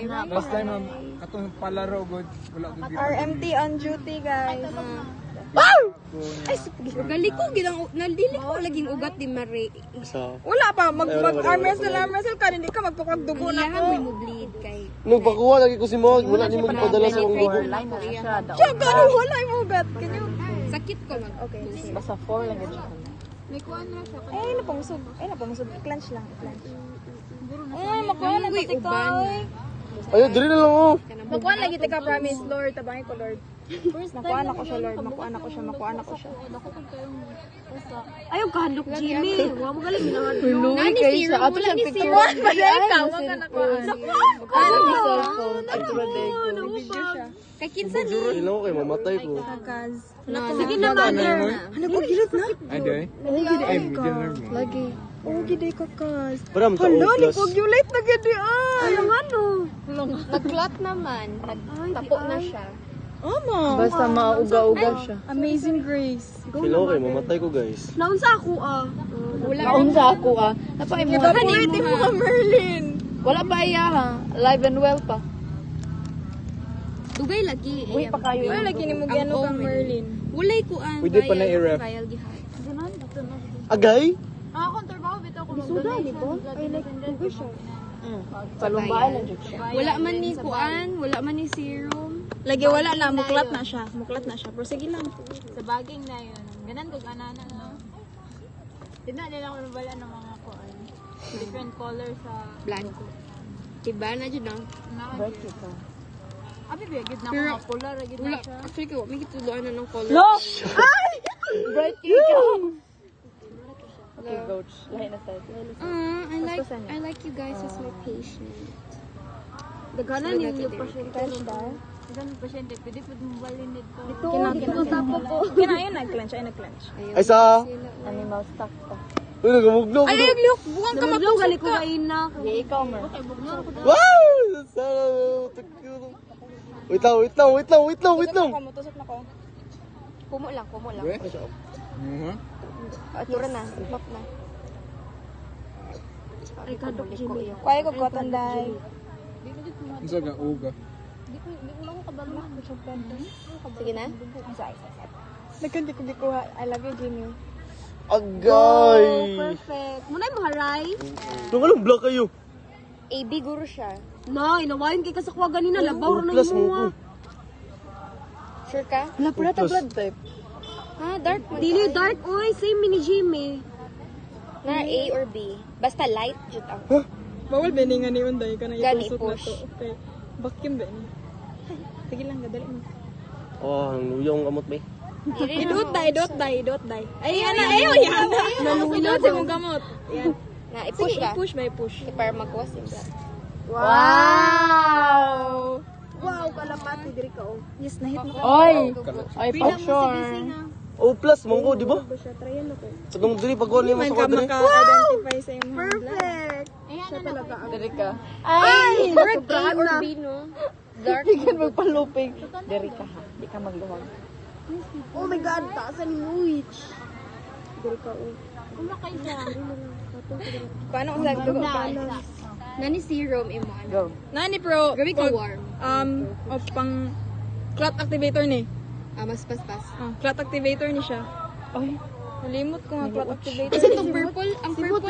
Last time katong palaro good wala to dito. RMT on duty, guys. Ay, Gali ko gidang naldili ko laging ugat di mare. Sa wala pa. Arm wrestle ka. Hindi ka magpukag dugo na Iyahan ko. mo bleed kay. nagpakuha lagi ko si Mo, wala ni mo gipadala sa akong dugo. Siya, gano'n wala yung ugat. Can you? Sakit ko man. Okay. Basta 4 lang yun siya. Napamusod. Napamusod. I-clench lang. I-clench. Makuha na Uy, kasi ka. uban. Ayun, diri na lang oh. Makuha na kita ka, promise. Lord, tabangin ko, Lord. Makuha na ko siya, Lord. Makuha na ko siya. Ayaw kahandok, Jimmy. Huwag mo galing minahadlok. Nani zero, wala ni zero. Ikaw, wag ka nakuha. Video siya. Kay kinsa ni. Ino kay mamatay ko. Sige na, mother. Ano ko, gilit na? Ay day. Ay video nerve mo. Lagi. Oo, giday ka, kas. Param ta Hala, plus. nipag-ulate na gadi ay. Ano ano? Nag-clot naman. Nagtapo na siya. Ama. Basta mauga-uga siya. Amazing Grace. Ino kay mamatay ko guys. Naunsa ako Wala. Naunsa ako Napaimuha. Ipabuhit mo ka, Merlin. Wala pa iya ha. Alive and well pa. Dugay lagi. Uy, pa kayo. Wala, lagi ni mo gano'n kang Merlin. Walay ko ang Pwede pa na i-ref. Agay? Suda, di ba? Ay, nag-google siya. Palumbaan lang siya. Wala man ni kuan, wala man ni serum. Lagi wala na, muklat na siya. Pero sige lang. Sa baging na yun. Ganan ko ganana no. Tina nila ko nabala ng mga kuan. Different color sa Blanco. Iba na dyan ang. Abi bigid na Pero, mga color gid Wala. na siya. Actually, ko, may kituluan na ng color. Bright ikaw. Okay, coach. Lahi na side. I like you guys as my patient. Daghanan ninyo pa siya. Ganun pasyente, pwede po balin dito. Kinain, nag-clench. Ayun, Ay, sa- sila. Animal stock pa. Uy, nagamugno ko. Look, buwang ka Namudlo, gali matusok ko ka. kain na. Hindi, ikaw, Mer. Wow! Sana wait lang. Tusok na ko. Kumo lang. Mhm. Tura na, map na. Ay, kadok, Jimmy. Kuya ko cotton dye. Unsa ga uga. Sige na. Nagkanti ko bikuha. I love you, Jimmy. Agay! Perfect. Muna yung maharay. Nung anong black kayo? AB guru siya. Na, inawain kay kasakwa ganina. Labaw na Plus yung mo ko. mga. Sure ka? Wala pala ta blood type. Ha, dark man. Dili dark, oy. Same mini Jimmy. Na A or B. Basta light jud ang. Bawal ba nga ni Unday ka na Gani, itusok na push. to. Okay. Vacuum ba ni? Sige lang, gadali mo. Oh, ang luyong amot may. Idot dye. Ay, ana, ayaw yan. Nalunaw sa mong gamot. Yan. Na i-push Sige, ba? i-push ba, i-push. Para magwas yung black. Wow! Wow, kalapati diri ka, oh. Yes, nahit mo ka. Oy! Ay, for sure. Oh, plus mongko, di ba? Tryan mo ko. Katong diri pag wala mo Man sa ka kwadre. maka-identify sa iyong Perfect! Siya talaga ang Diri ka. Ay! Dark A sobrahan or na. B, no? Dark. Tingin magpalupig. Diri ka ha. Di ka magluwag. Oh my God! Taasan ni Witch. Diri ka, oh. Paano kung sa dugo? Nani serum imo ano? Go. Nani pro, Gabi ka warm. of pang clot activator ni. Mas paspas. Clot activator ni siya. Ay. Nalimot ko nga clot activator. Kasi itong purple, ang purple